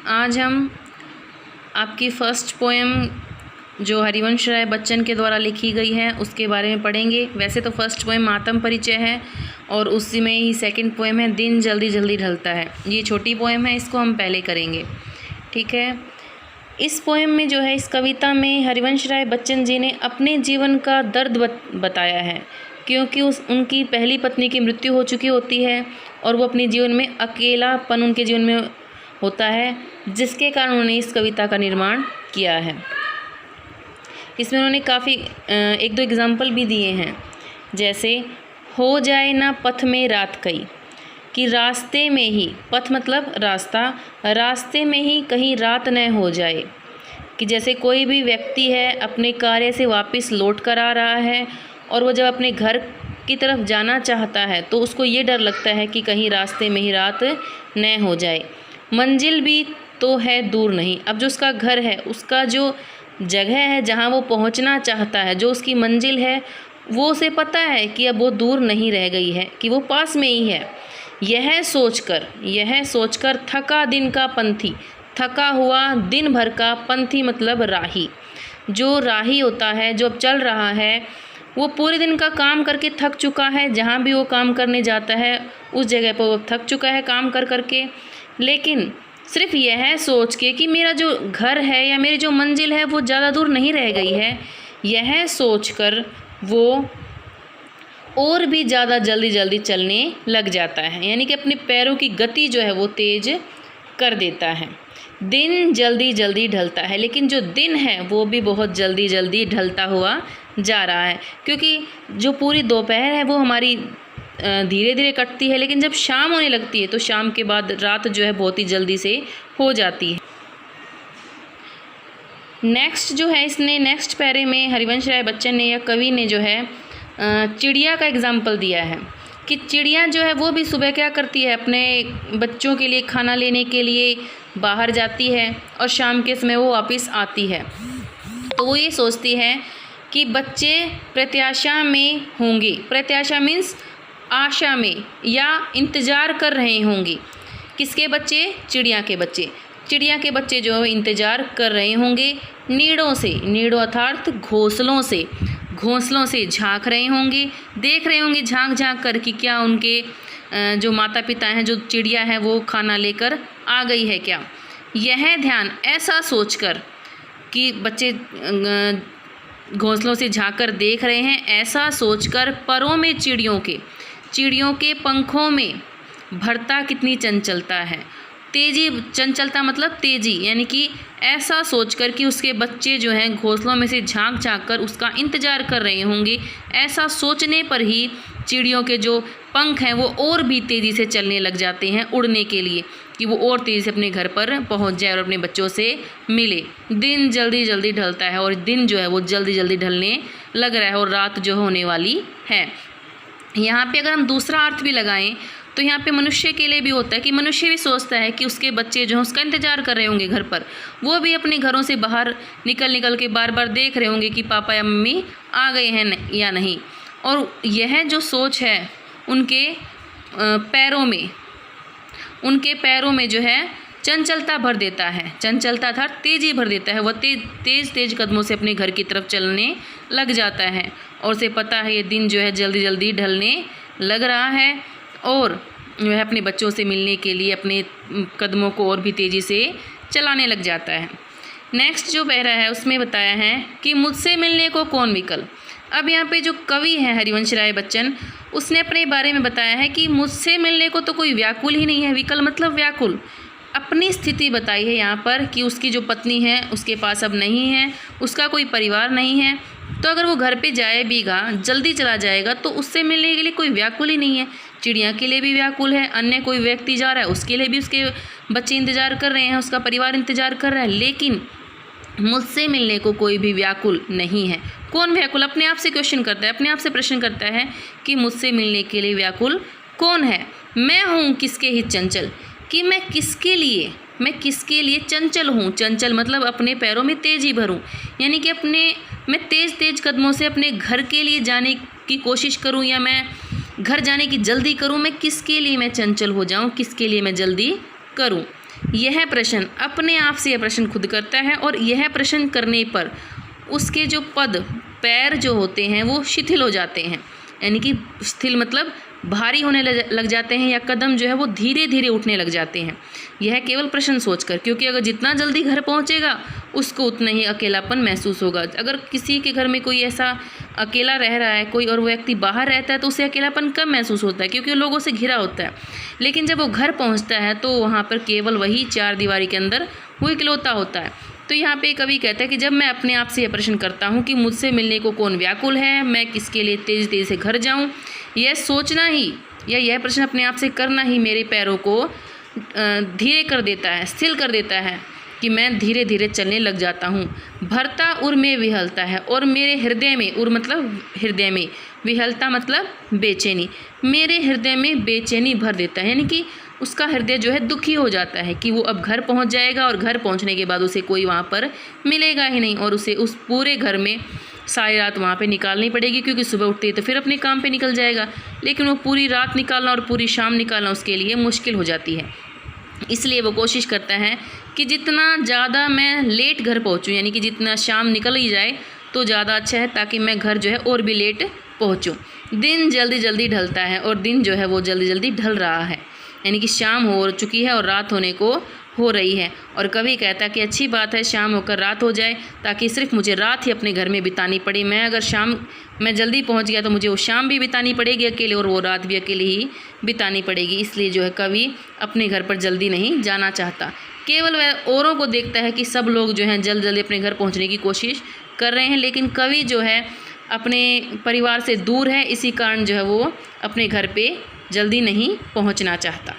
आज हम आपकी फर्स्ट पोएम जो हरिवंश राय बच्चन के द्वारा लिखी गई है उसके बारे में पढ़ेंगे। वैसे तो फर्स्ट पोएम आत्म परिचय है और उसी में ही सेकंड पोएम है दिन जल्दी जल्दी ढलता है। ये छोटी पोएम है, इसको हम पहले करेंगे, ठीक है। इस पोएम में जो है, इस कविता में हरिवंश राय बच्चन जी ने अपने जीवन का दर्द बताया है, क्योंकि उनकी पहली पत्नी की मृत्यु हो चुकी होती है और वो अपने जीवन में अकेलापन उनके जीवन में होता है, जिसके कारण उन्होंने इस कविता का निर्माण किया है। इसमें उन्होंने काफ़ी एक दो एग्जाम्पल भी दिए हैं, जैसे हो जाए ना पथ में रात कई, कि रास्ते में ही, पथ मतलब रास्ता, रास्ते में ही कहीं रात न हो जाए। कि जैसे कोई भी व्यक्ति है अपने कार्य से वापस लौट कर आ रहा है और वो जब अपने घर की तरफ जाना चाहता है तो उसको ये डर लगता है कि कहीं रास्ते में ही रात न हो जाए। मंजिल भी तो है दूर नहीं, अब जो उसका घर है, उसका जो जगह है जहाँ वो पहुँचना चाहता है, जो उसकी मंजिल है, वो उसे पता है कि अब वो दूर नहीं रह गई है, कि वो पास में ही है। यह सोचकर थका दिन का पंथी, थका हुआ दिन भर का पंथी मतलब राही। जो राही होता है, जो अब चल रहा है, वो पूरे दिन का काम करके थक चुका है। जहाँ भी वो काम करने जाता है उस जगह पर वो थक चुका है काम कर करके, लेकिन सिर्फ यह सोच के कि मेरा जो घर है या मेरी जो मंजिल है वो ज़्यादा दूर नहीं रह गई है, यह सोचकर वो और भी ज़्यादा जल्दी जल्दी चलने लग जाता है, यानी कि अपने पैरों की गति जो है वो तेज़ कर देता है। दिन जल्दी जल्दी ढलता है, लेकिन जो दिन है वो भी बहुत जल्दी जल्दी ढलता हुआ जा रहा है, क्योंकि जो पूरी दोपहर है वो हमारी धीरे धीरे कटती है, लेकिन जब शाम होने लगती है तो शाम के बाद रात जो है बहुत ही जल्दी से हो जाती है। नेक्स्ट जो है, इसने नेक्स्ट पैरे में हरिवंश राय बच्चन ने या कवि ने जो है चिड़िया का एग्जाम्पल दिया है, कि चिड़िया जो है वो भी सुबह क्या करती है, अपने बच्चों के लिए खाना लेने के लिए बाहर जाती है और शाम के समय वो वापस आती है। तो वो ये सोचती है कि बच्चे प्रत्याशा में होंगे, प्रत्याशा मीन्स आशा में या इंतज़ार कर रहे होंगे। किसके बच्चे? चिड़िया के बच्चे। चिड़िया के बच्चे जो है इंतज़ार कर रहे होंगे नीड़ों से, नीड़ों अर्थात घोंसलों से झांक रहे होंगे, देख रहे होंगे झांक झांक कर कि क्या उनके जो माता पिता हैं, जो चिड़िया है, वो खाना लेकर आ गई है क्या। यह ध्यान ऐसा सोचकर कि बच्चे घोंसलों से झांक कर देख रहे हैं, ऐसा सोचकर परों में चिड़ियों के पंखों में भरता कितनी चंचलता है। तेजी, चंचलता मतलब तेजी, यानी कि ऐसा सोचकर कि उसके बच्चे जो हैं घोंसलों में से झांक झांक कर उसका इंतज़ार कर रहे होंगे, ऐसा सोचने पर ही चिड़ियों के जो पंख हैं वो और भी तेज़ी से चलने लग जाते हैं उड़ने के लिए, कि वो और तेज़ी से अपने घर पर पहुंच जाए और अपने बच्चों से मिले। दिन जल्दी जल्दी ढलता है और दिन जो है वो जल्दी जल्दी ढलने लग रहा है और रात जो होने वाली है। यहाँ पे अगर हम दूसरा अर्थ भी लगाएं तो यहाँ पे मनुष्य के लिए भी होता है, कि मनुष्य भी सोचता है कि उसके बच्चे जो हैं उसका इंतज़ार कर रहे होंगे घर पर, वो भी अपने घरों से बाहर निकल के बार बार देख रहे होंगे कि पापा या मम्मी आ गए हैं या नहीं। और यह जो सोच है उनके पैरों में जो है चंचलता भर देता है, चंचलता था तेज़ी भर देता है। वह तेज़ कदमों से अपने घर की तरफ चलने लग जाता है और उसे पता है ये दिन जो है जल्दी जल्दी ढलने लग रहा है और वह अपने बच्चों से मिलने के लिए अपने कदमों को और भी तेज़ी से चलाने लग जाता है। नेक्स्ट जो पैरा है उसमें बताया है कि मुझसे मिलने को कौन विकल। अब यहाँ पे जो कवि है हरिवंश राय बच्चन, उसने अपने बारे में बताया है कि मुझसे मिलने को तो कोई व्याकुल ही नहीं है। विकल मतलब व्याकुल। अपनी स्थिति बताई है यहाँ पर कि उसकी जो पत्नी है उसके पास अब नहीं है, उसका कोई परिवार नहीं है, तो अगर वो घर पे जाए बीगा, जल्दी चला जाएगा तो उससे मिलने के लिए कोई व्याकुल ही नहीं है। चिड़िया के लिए भी व्याकुल है, अन्य कोई व्यक्ति जा रहा है उसके लिए भी उसके बच्चे इंतज़ार कर रहे हैं, उसका परिवार इंतज़ार कर रहा है, लेकिन मुझसे मिलने को कोई भी व्याकुल नहीं है। कौन व्याकुल? अपने आप से क्वेश्चन करता है, अपने आप से प्रश्न करता है कि मुझसे मिलने के लिए व्याकुल कौन है। मैं हूँ किसके हित चंचल, कि मैं किसके लिए चंचल हूँ। चंचल मतलब अपने पैरों में तेज़ी भरूँ, यानी कि मैं तेज़ कदमों से अपने घर के लिए जाने की कोशिश करूँ या मैं घर जाने की जल्दी करूँ। मैं किसके लिए मैं चंचल हो जाऊँ, किसके लिए मैं जल्दी करूँ। यह प्रश्न अपने आप से यह प्रश्न खुद करता है और यह प्रश्न करने पर उसके जो पद पैर जो होते हैं वो शिथिल हो जाते हैं, यानी कि शिथिल मतलब भारी होने लग जाते हैं, या कदम जो है वो धीरे धीरे उठने लग जाते हैं। यह केवल प्रश्न सोचकर, क्योंकि अगर जितना जल्दी घर पहुंचेगा उसको उतना ही अकेलापन महसूस होगा। अगर किसी के घर में कोई ऐसा अकेला रह रहा है कोई और वो व्यक्ति बाहर रहता है तो उसे अकेलापन कम महसूस होता है, क्योंकि वो लोगों से घिरा होता है। लेकिन जब वो घर पहुँचता है तो वहाँ पर केवल वही चार दीवारी के अंदर वो इकलौता होता है। तो यहाँ पे कवि कहता है कि जब मैं अपने आप से यह प्रश्न करता हूँ कि मुझसे मिलने को कौन व्याकुल है, मैं किसके लिए तेज़ तेज़ से घर जाऊँ, यह सोचना ही या यह प्रश्न अपने आप से करना ही मेरे पैरों को धीरे कर देता है, स्थिर कर देता है कि मैं धीरे धीरे चलने लग जाता हूँ। भरता उर में विहलता है और मेरे हृदय में, उर मतलब हृदय में, विहलता मतलब बेचैनी, मेरे हृदय में बेचैनी भर देता है, यानी कि उसका हृदय जो है दुखी हो जाता है कि वो अब घर पहुंच जाएगा और घर पहुंचने के बाद उसे कोई वहाँ पर मिलेगा ही नहीं और उसे उस पूरे घर में सारी रात वहाँ पे निकालनी पड़ेगी, क्योंकि सुबह उठते ही तो फिर अपने काम पे निकल जाएगा। लेकिन वो पूरी रात निकालना और पूरी शाम निकालना उसके लिए मुश्किल हो जाती है। इसलिए वो कोशिश करता है कि जितना ज़्यादा मैं लेट घर पहुँचूँ, यानी कि जितना शाम निकल ही जाए तो ज़्यादा अच्छा है, ताकि मैं घर जो है और भी लेट पहुँचूँ। दिन जल्दी जल्दी ढलता है और दिन जो है वो जल्दी जल्दी ढल रहा है, यानी कि शाम हो चुकी है और रात होने को हो रही है। और कवि कहता है कि अच्छी बात है शाम होकर रात हो जाए, ताकि सिर्फ मुझे रात ही अपने घर में बितानी पड़े। मैं जल्दी पहुंच गया तो मुझे वो शाम भी बितानी पड़ेगी अकेले और वो रात भी अकेले ही बितानी पड़ेगी। इसलिए जो है कवि अपने घर पर जल्दी नहीं जाना चाहता। केवल वह औरों को देखता है कि सब लोग जो हैं जल्दी जल्दी अपने घर पहुँचने की कोशिश कर रहे हैं, लेकिन कवि जो है अपने परिवार से दूर है, इसी कारण जो है वो अपने घर पे जल्दी नहीं पहुंचना चाहता।